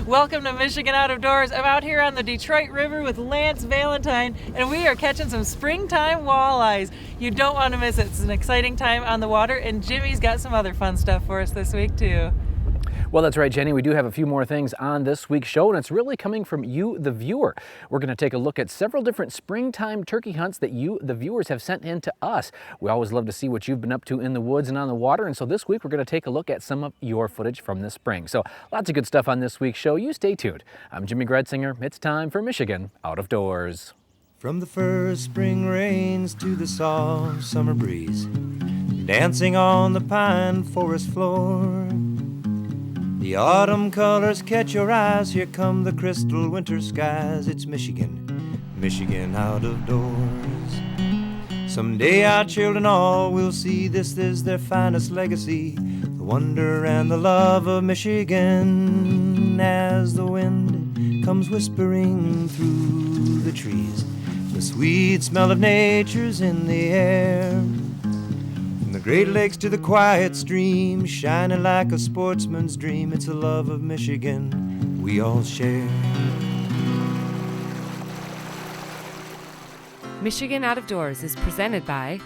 Welcome to Michigan Out of Doors. I'm out here on the Detroit River with Lance Valentine, and we are catching some springtime walleyes. You don't want to miss it. It's an exciting time on the water, and Jimmy's got some other fun stuff for us this week too. Well, that's right, Jenny. We do have a few more things on this week's show, and it's really coming from you, the viewer. We're going to take a look at several different springtime turkey hunts that you, the viewers, have sent in to us. We always love to see what you've been up to in the woods and on the water, and so this week we're going to take a look at some of your footage from this spring. So lots of good stuff on this week's show. You stay tuned. I'm Jimmy Gretzinger. It's time for Michigan Out of Doors. From the first spring rains to the soft summer breeze, dancing on the pine forest floor, the autumn colors catch your eyes. Here come the crystal winter skies. It's Michigan, Michigan out of doors. Someday our children all will see this is their finest legacy, the wonder and the love of Michigan. As the wind comes whispering through the trees, the sweet smell of nature's in the air. From the Great Lakes to the quiet stream, shining like a sportsman's dream, it's the love of Michigan we all share. Michigan Out of Doors is presented by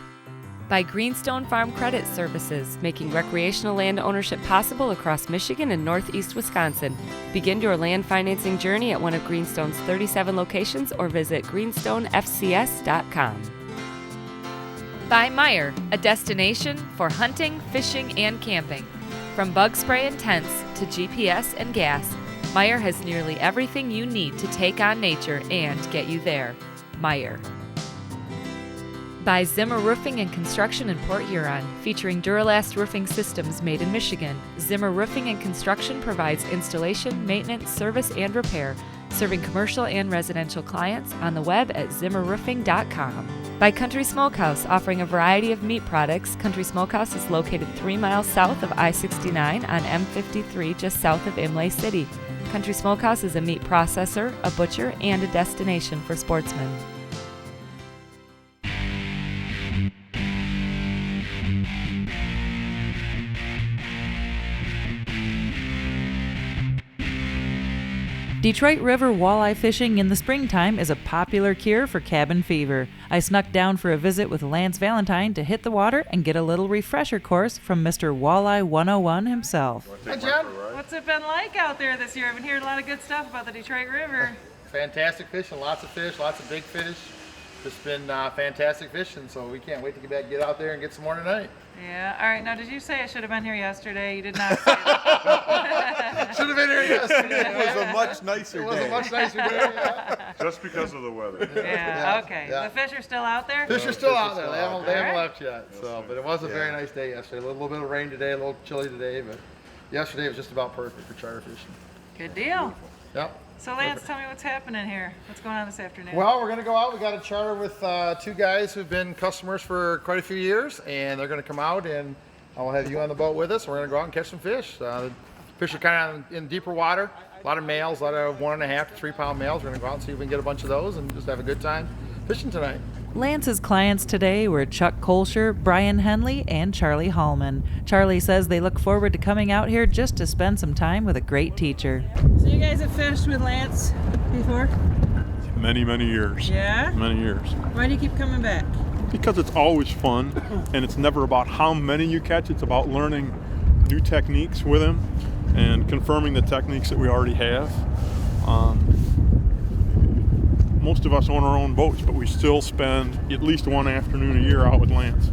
Greenstone Farm Credit Services, making recreational land ownership possible across Michigan and northeast Wisconsin. Begin your land financing journey at one of Greenstone's 37 locations or visit greenstonefcs.com. By Meijer, a destination for hunting, fishing, and camping. From bug spray and tents to GPS and gas, Meijer has nearly everything you need to take on nature and get you there. Meijer. By Zimmer Roofing and Construction in Port Huron, featuring Duralast roofing systems made in Michigan. Zimmer Roofing and Construction provides installation, maintenance, service, and repair, serving commercial and residential clients on the web at zimmerroofing.com. By Country Smokehouse, offering a variety of meat products. Country Smokehouse is located 3 miles south of I-69 on M53, just south of Imlay City. Country Smokehouse is a meat processor, a butcher, and a destination for sportsmen. Detroit River walleye fishing in the springtime is a popular cure for cabin fever. I snuck down for a visit with Lance Valentine to hit the water and get a little refresher course from Mr. Walleye 101 himself. Hi, Jen. What's it been like out there this year? I've been hearing a lot of good stuff about the Detroit River. Fantastic fishing, lots of fish, lots of big fish. It's been fantastic fishing, so we can't wait to get out there and get some more tonight. Yeah. All right. Now, did you say I should have been here yesterday? You did not say that. Should have been here yesterday. It was a much nicer day. It was a much nicer day. Yeah. Just because of the weather. Yeah. Okay. Yeah. The fish are still out there? Fish are still out there. They haven't All right. left yet. So, but it was a very nice day yesterday. A little bit of rain today, a little chilly today, but yesterday was just about perfect for charter fishing. Good deal. Yep. So, Lance, tell me what's happening here. What's going on this afternoon? Well, we're going to go out. We got a charter with 2 guys who've been customers for quite a few years, and they're going to come out, and I'll have you on the boat with us. We're going to go out and catch some fish. The fish are kind of in deeper water. A lot of males, a lot of 1.5 to 3 pound males. We're going to go out and see if we can get a bunch of those and just have a good time fishing tonight. Lance's clients today were Chuck Kolscher, Brian Henley, and Charlie Hallman. Charlie says they look forward to coming out here just to spend some time with a great teacher. So you guys have fished with Lance before? Many, many years. Yeah? Many years. Why do you keep coming back? Because it's always fun, and it's never about how many you catch. It's about learning new techniques with him and confirming the techniques that we already have. Most of us own our own boats, but we still spend at least one afternoon a year out with Lance.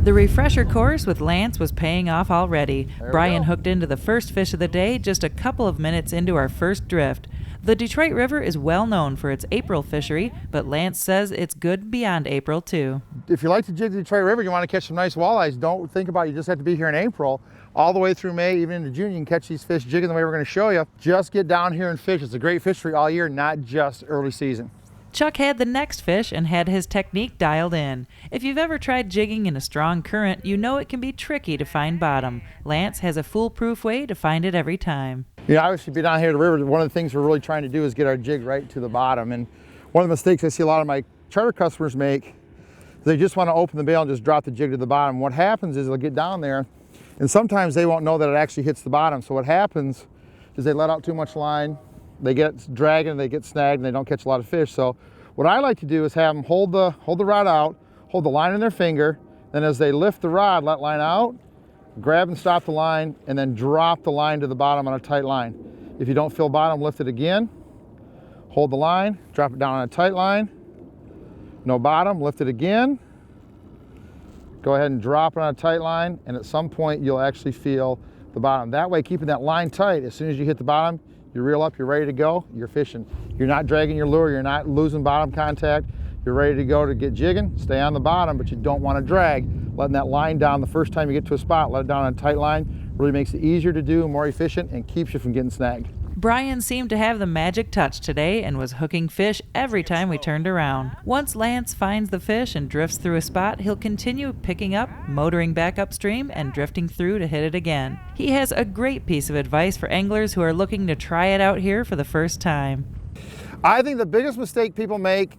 The refresher course with Lance was paying off already. Brian hooked into the first fish of the day just a couple of minutes into our first drift. The Detroit River is well known for its April fishery, but Lance says it's good beyond April too. If you like to jig the Detroit River, you want to catch some nice walleyes, don't think about it. You just have to be here in April. All the way through May, even into June, you can catch these fish jigging the way we're going to show you. Just get down here and fish. It's a great fishery all year, not just early season. Chuck had the next fish and had his technique dialed in. If you've ever tried jigging in a strong current, you know it can be tricky to find bottom. Lance has a foolproof way to find it every time. Yeah, obviously, be down here at the river, one of the things we're really trying to do is get our jig right to the bottom. And one of the mistakes I see a lot of my charter customers make, they just want to open the bail and just drop the jig to the bottom. What happens is they'll get down there, and sometimes they won't know that it actually hits the bottom. So what happens, is they let out too much line, they get dragging, they get snagged, and they don't catch a lot of fish. So what I like to do is have them hold the rod out, hold the line in their finger, then as they lift the rod, let line out, grab and stop the line, and then drop the line to the bottom on a tight line. If you don't feel bottom, lift it again, hold the line, drop it down on a tight line, no bottom, lift it again, go ahead and drop it on a tight line, and at some point you'll actually feel the bottom. That way, keeping that line tight, as soon as you hit the bottom, you reel up, you're ready to go, you're fishing. You're not dragging your lure, you're not losing bottom contact, you're ready to go to get jigging, stay on the bottom, but you don't want to drag. Letting that line down the first time you get to a spot, let it down on a tight line, really makes it easier to do, more efficient, and keeps you from getting snagged. Brian seemed to have the magic touch today and was hooking fish every time we turned around. Once Lance finds the fish and drifts through a spot, he'll continue picking up, motoring back upstream, and drifting through to hit it again. He has a great piece of advice for anglers who are looking to try it out here for the first time. I think the biggest mistake people make,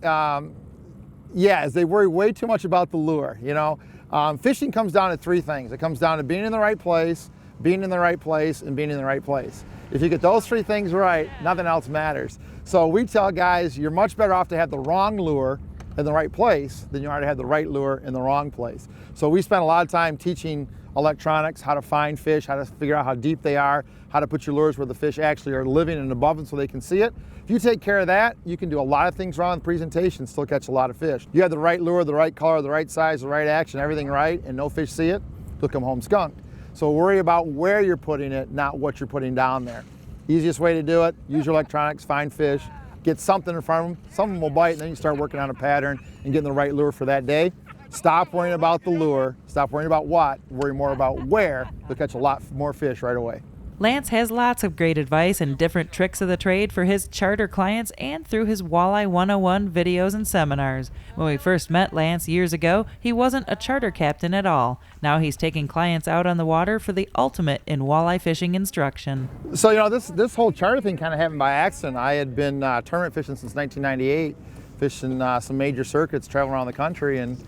is they worry way too much about the lure. You know, fishing comes down to three things. It comes down to being in the right place, being in the right place, and being in the right place. If you get those three things right, nothing else matters. So we tell guys, you're much better off to have the wrong lure in the right place than you are to have the right lure in the wrong place. So we spend a lot of time teaching electronics, how to find fish, how to figure out how deep they are, how to put your lures where the fish actually are living and above them so they can see it. If you take care of that, you can do a lot of things wrong in the presentation, still catch a lot of fish. You have the right lure, the right color, the right size, the right action, everything right, and no fish see it, they'll come home skunked. So worry about where you're putting it, not what you're putting down there. Easiest way to do it, use your electronics, find fish, get something in front of them. Some of them will bite, and then you start working on a pattern and getting the right lure for that day. Stop worrying about the lure, stop worrying about what, worry more about where. You'll catch a lot more fish right away. Lance has lots of great advice and different tricks of the trade for his charter clients and through his Walleye 101 videos and seminars. When we first met Lance years ago, he wasn't a charter captain at all. Now he's taking clients out on the water for the ultimate in walleye fishing instruction. So, you know, this whole charter thing kind of happened by accident. I had been tournament fishing since 1998, fishing some major circuits, traveling around the country, and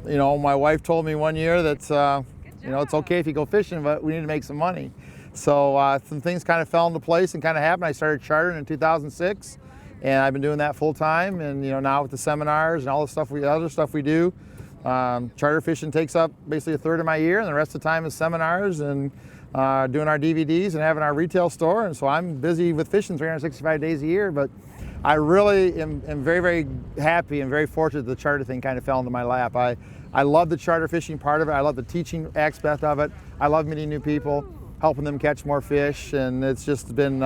you know, my wife told me one year that you know, it's okay if you go fishing, but we need to make some money. So some things kind of fell into place and kind of happened. I started chartering in 2006, and I've been doing that full time. And you know, now with the seminars and all the stuff other stuff we do, charter fishing takes up basically a third of my year, and the rest of the time is seminars and doing our DVDs and having our retail store. And so I'm busy with fishing 365 days a year. But I really am very, very happy and very fortunate that the charter thing kind of fell into my lap. I love the charter fishing part of it. I love the teaching aspect of it. I love meeting new people, helping them catch more fish, and it's just been,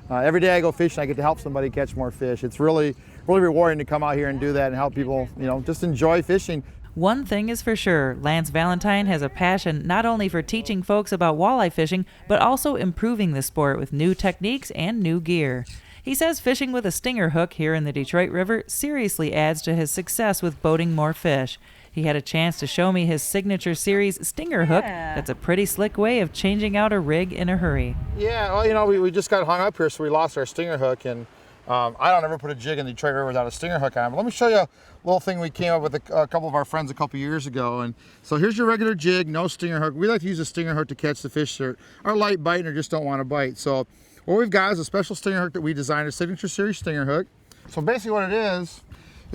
every day I go fishing, I get to help somebody catch more fish. It's really, really rewarding to come out here and do that and help people, you know, just enjoy fishing. One thing is for sure, Lance Valentine has a passion not only for teaching folks about walleye fishing, but also improving the sport with new techniques and new gear. He says fishing with a stinger hook here in the Detroit River seriously adds to his success with boating more fish. He had a chance to show me his signature series stinger hook. That's a pretty slick way of changing out a rig in a hurry. Yeah, well, you know, we just got hung up here, so we lost our stinger hook, and I don't ever put a jig in the Detroit River without a stinger hook on. But let me show you a little thing we came up with a couple of our friends a couple years ago. And so here's your regular jig, no stinger hook. We like to use a stinger hook to catch the fish that are light biting or just don't want to bite. So what we've got is a special stinger hook that we designed, a signature series stinger hook. So basically what it is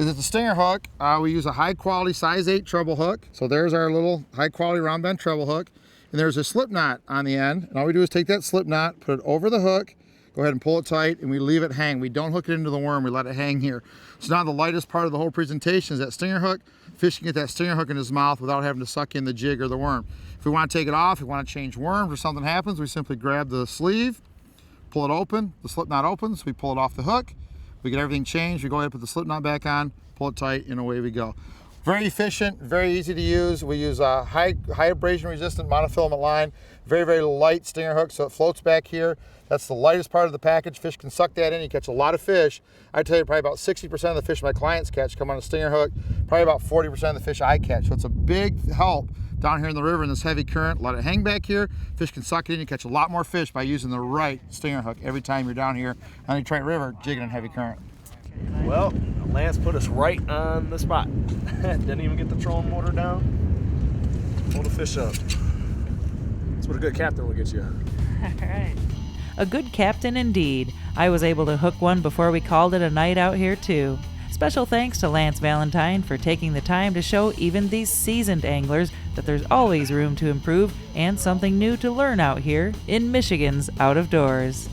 it's a stinger hook. We use a high quality size 8 treble hook. So there's our little high quality round bend treble hook. And there's a slip knot on the end. And all we do is take that slip knot, put it over the hook, go ahead and pull it tight, and we leave it hang. We don't hook it into the worm, we let it hang here. So now the lightest part of the whole presentation is that stinger hook. Fish can get that stinger hook in his mouth without having to suck in the jig or the worm. If we want to take it off, if we want to change worms or something happens, we simply grab the sleeve, pull it open, the slip knot opens, we pull it off the hook, we get everything changed, we go ahead and put the slip knot back on, pull it tight, and away we go. Very efficient, very easy to use. We use a high abrasion resistant monofilament line, very, very light stinger hook, so it floats back here. That's the lightest part of the package. Fish can suck that in, you catch a lot of fish. I tell you, probably about 60% of the fish my clients catch come on a stinger hook, probably about 40% of the fish I catch. So it's a big help down here in the river in this heavy current. Let it hang back here, fish can suck it in, you catch a lot more fish by using the right stinger hook every time you're down here on the Detroit River jigging in heavy current. Well, Lance put us right on the spot. Didn't even get the trolling motor down. Pull the fish up. That's what a good captain will get you. All right. A good captain indeed. I was able to hook one before we called it a night out here too. Special thanks to Lance Valentine for taking the time to show even these seasoned anglers that there's always room to improve and something new to learn out here in Michigan's Out of Doors.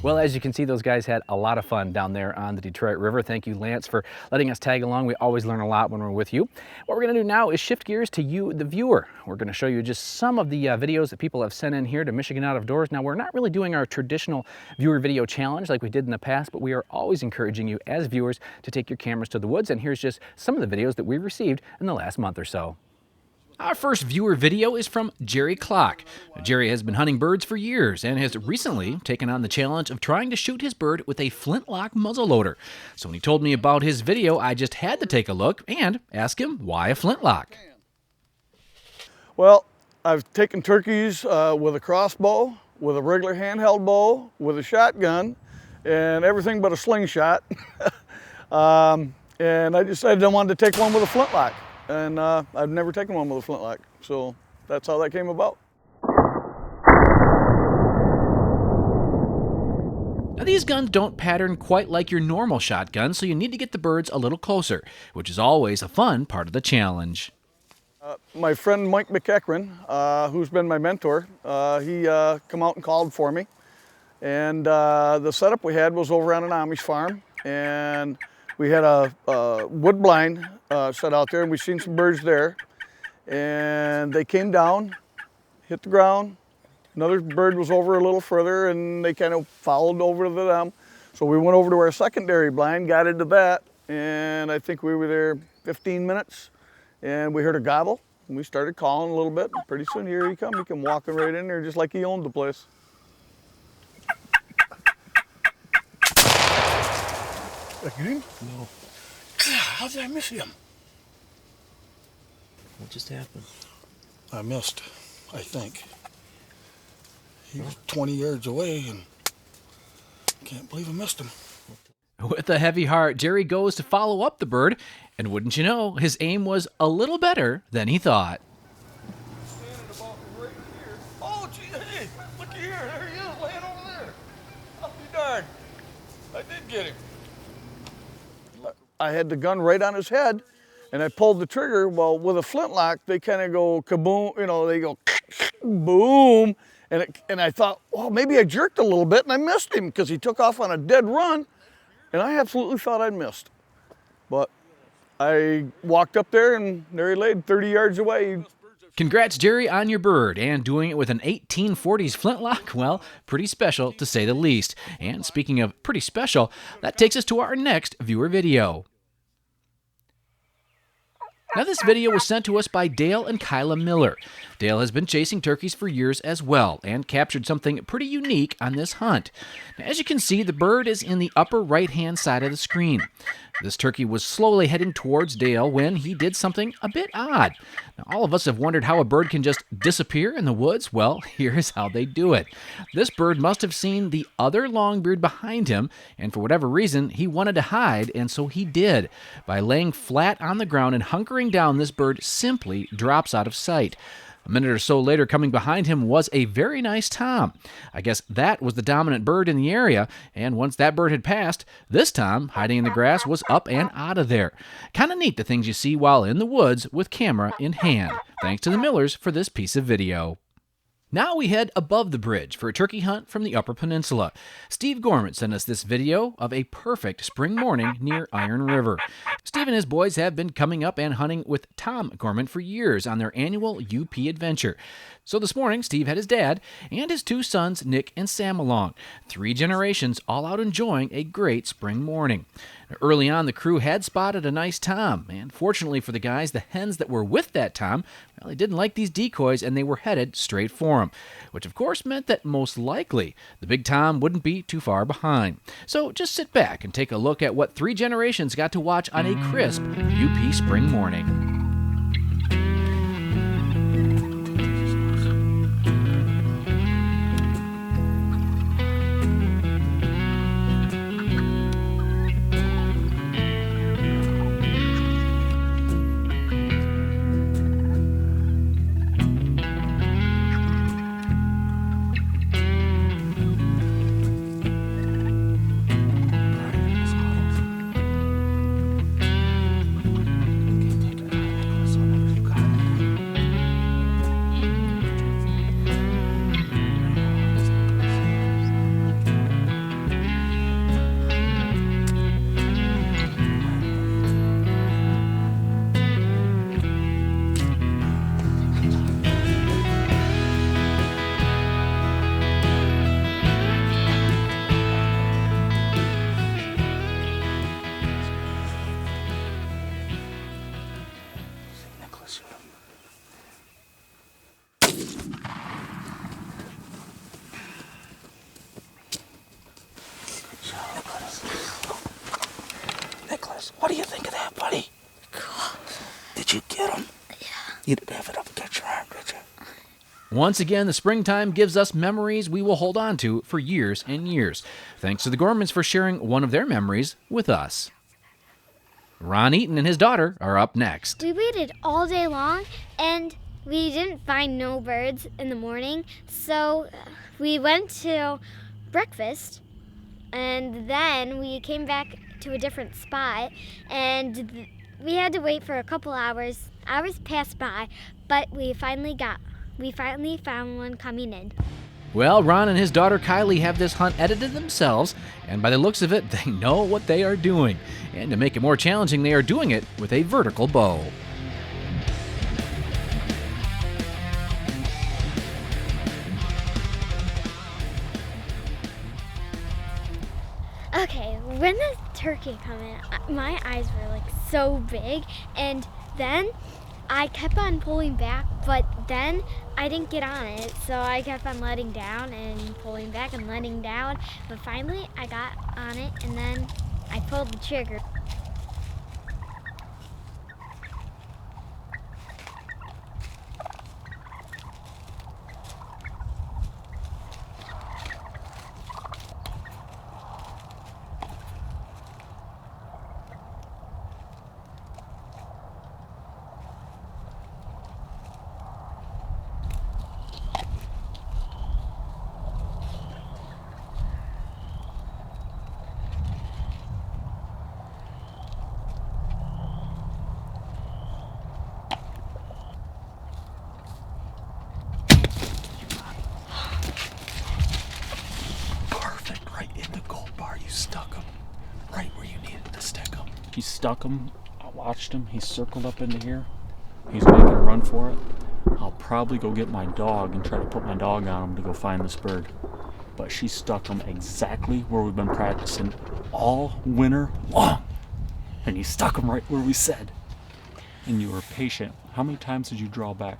Well, as you can see, those guys had a lot of fun down there on the Detroit River. Thank you, Lance, for letting us tag along. We always learn a lot when we're with you. What we're going to do now is shift gears to you, the viewer. We're going to show you just some of the videos that people have sent in here to Michigan Out of Doors. Now, we're not really doing our traditional viewer video challenge like we did in the past, but we are always encouraging you as viewers to take your cameras to the woods. And here's just some of the videos that we received in the last month or so. Our first viewer video is from Jerry Clock. Jerry has been hunting birds for years and has recently taken on the challenge of trying to shoot his bird with a flintlock muzzleloader. So when he told me about his video, I just had to take a look and ask him why a flintlock. Well, I've taken turkeys with a crossbow, with a regular handheld bow, with a shotgun, and everything but a slingshot. And I decided I wanted to take one with a flintlock. And I've never taken one with a flintlock, so that's how that came about. Now, these guns don't pattern quite like your normal shotgun, so you need to get the birds a little closer, which is always a fun part of the challenge. My friend Mike McEachran, who's been my mentor, he come out and called for me. And the setup we had was over on an Amish farm, and we had a wood blind set out there, and we seen some birds there. And they came down, hit the ground. Another bird was over a little further, and they kind of followed over to them. So we went over to our secondary blind, got into that, and I think we were there 15 minutes, and we heard a gobble, and we started calling a little bit. And pretty soon, here he come. He come walking right in there, just like he owned the place. Did I get him? No. How did I miss him? What just happened? I missed, I think. He was 20 yards away, and can't believe I missed him. With a heavy heart, Jerry goes to follow up the bird, and wouldn't you know, his aim was a little better than he thought. Standing about right here. Oh, gee, hey, look here. There he is, laying over there. I'll be darned. I did get him. I had the gun right on his head, and I pulled the trigger. Well, with a flintlock, they kind of go kaboom, you know, they go boom. And I thought, well, maybe I jerked a little bit, and I missed him because he took off on a dead run, and I absolutely thought I'd missed. But I walked up there, and there he laid 30 yards away. Congrats, Jerry, on your bird, and doing it with an 1840s flintlock, well, pretty special to say the least. And speaking of pretty special, that takes us to our next viewer video. Now, this video was sent to us by Dale and Kyla Miller. Dale has been chasing turkeys for years as well and captured something pretty unique on this hunt. Now, as you can see, the bird is in the upper right-hand side of the screen. This turkey was slowly heading towards Dale when he did something a bit odd. Now, all of us have wondered how a bird can just disappear in the woods. Well, here's how they do it. This bird must have seen the other longbeard behind him, and for whatever reason, he wanted to hide, and so he did. By laying flat on the ground and hunkering down, this bird simply drops out of sight. A minute or so later, coming behind him was a very nice tom. I guess that was the dominant bird in the area, and once that bird had passed, this tom, hiding in the grass, was up and out of there. Kind of neat, the things you see while in the woods with camera in hand. Thanks to the Millers for this piece of video. Now we head above the bridge for a turkey hunt from the Upper Peninsula. Steve Gorman sent us this video of a perfect spring morning near Iron River. Steve and his boys have been coming up and hunting with Tom Gorman for years on their annual UP adventure. So this morning, Steve had his dad and his two sons, Nick and Sam, along. 3 generations all out enjoying a great spring morning. Early on, the crew had spotted a nice tom, and fortunately for the guys, the hens that were with that tom, well, they didn't like these decoys and they were headed straight for him, which of course meant that most likely the big tom wouldn't be too far behind. So just sit back and take a look at what 3 generations got to watch on a crisp UP spring morning. What do you think of that, buddy? Cool. Did you get him? Yeah. You didn't have it up against your arm, did you? Once again, the springtime gives us memories we will hold on to for years and years. Thanks to the Gormans for sharing one of their memories with us. Ron Eaton and his daughter are up next. We waited all day long, and we didn't find no birds in the morning, so we went to breakfast, and then we came back to a different spot, and we had to wait for a couple hours. Hours passed by, but we finally found one coming in. Well, Ron and his daughter Kylie have this hunt edited themselves, and by the looks of it, they know what they are doing. And to make it more challenging, they are doing it with a vertical bow. Okay, when the turkey came in, my eyes were like so big, and then I kept on pulling back, but then I didn't get on it, so I kept on letting down and pulling back and letting down, but finally I got on it, and then I pulled the trigger. He stuck him. I watched him. He circled up into here. He's making a run for it. I'll probably go get my dog and try to put my dog on him to go find this bird. But she stuck him exactly where we've been practicing all winter long. And he stuck him right where we said. And you were patient. How many times did you draw back?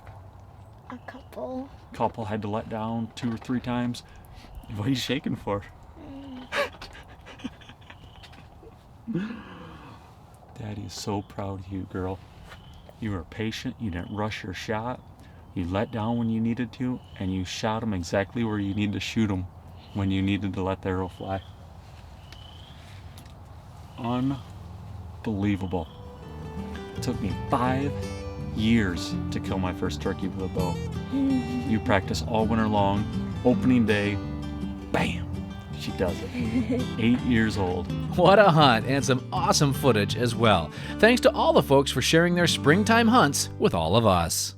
A couple. Couple had to let down 2 or 3 times. What are you shaking for? Daddy is so proud of you, girl. You were patient, you didn't rush your shot, you let down when you needed to, and you shot him exactly where you needed to shoot him when you needed to let the arrow fly. Unbelievable. It took me 5 years to kill my first turkey with a bow. You practice all winter long, opening day, bam! She does it. 8 years old. What a hunt, and some awesome footage as well. Thanks to all the folks for sharing their springtime hunts with all of us.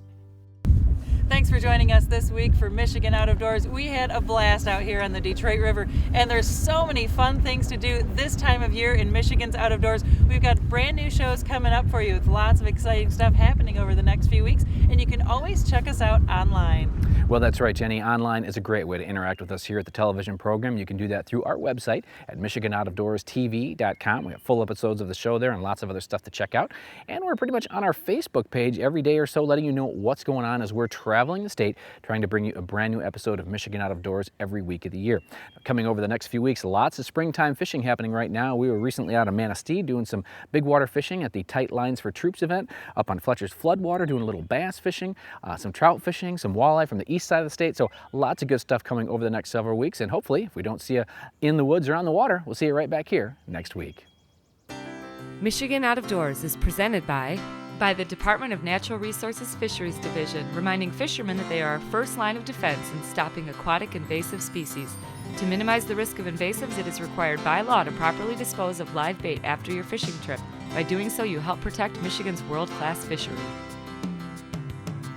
Thanks for joining us this week for Michigan Out of Doors. We had a blast out here on the Detroit River, and there's so many fun things to do this time of year in Michigan's Out of Doors. We've got brand new shows coming up for you with lots of exciting stuff happening over the next few weeks, and you can always check us out online. Well, that's right, Jenny. Online is a great way to interact with us here at the television program. You can do that through our website at michiganoutofdoorstv.com. We have full episodes of the show there and lots of other stuff to check out. And we're pretty much on our Facebook page every day or so, letting you know what's going on as we're traveling the state, trying to bring you a brand new episode of Michigan Out of Doors every week of the year. Coming over the next few weeks, lots of springtime fishing happening right now. We were recently out of Manistee doing some big water fishing at the Tight Lines for Troops event, up on Fletcher's Floodwater doing a little bass fishing, some trout fishing, some walleye from the east side of the state. So lots of good stuff coming over the next several weeks. And hopefully, if we don't see you in the woods or on the water, we'll see you right back here next week. Michigan Out of Doors is presented by the Department of Natural Resources Fisheries Division, reminding fishermen that they are our first line of defense in stopping aquatic invasive species. To minimize the risk of invasives, it is required by law to properly dispose of live bait after your fishing trip. By doing so, you help protect Michigan's world-class fishery.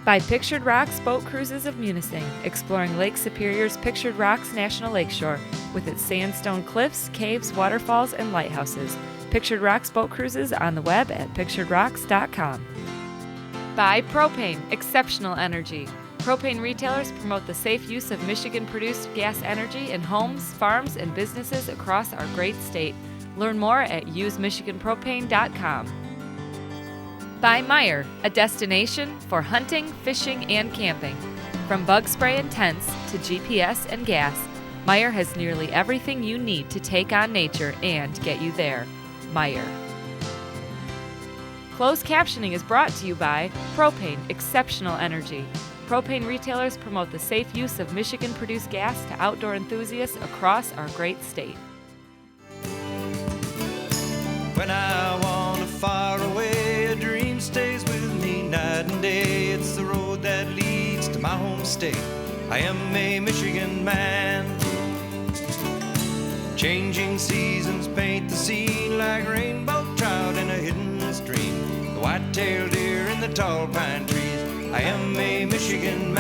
By Pictured Rocks Boat Cruises of Munising, exploring Lake Superior's Pictured Rocks National Lakeshore with its sandstone cliffs, caves, waterfalls, and lighthouses. Pictured Rocks Boat Cruises on the web at picturedrocks.com. By Propane, exceptional energy. Propane retailers promote the safe use of Michigan-produced gas energy in homes, farms, and businesses across our great state. Learn more at usemichiganpropane.com. By Meyer, a destination for hunting, fishing, and camping. From bug spray and tents to GPS and gas, Meyer has nearly everything you need to take on nature and get you there. Meyer. Closed captioning is brought to you by Propane, Exceptional Energy. Propane retailers promote the safe use of Michigan-produced gas to outdoor enthusiasts across our great state. When I wander far away, a dream stays with me night and day. It's the road that leads to my home state. I am a Michigan man. Changing seasons paint the scene like rainbow trout in a hidden stream. The white-tailed deer in the tall pine trees. I am a Michigan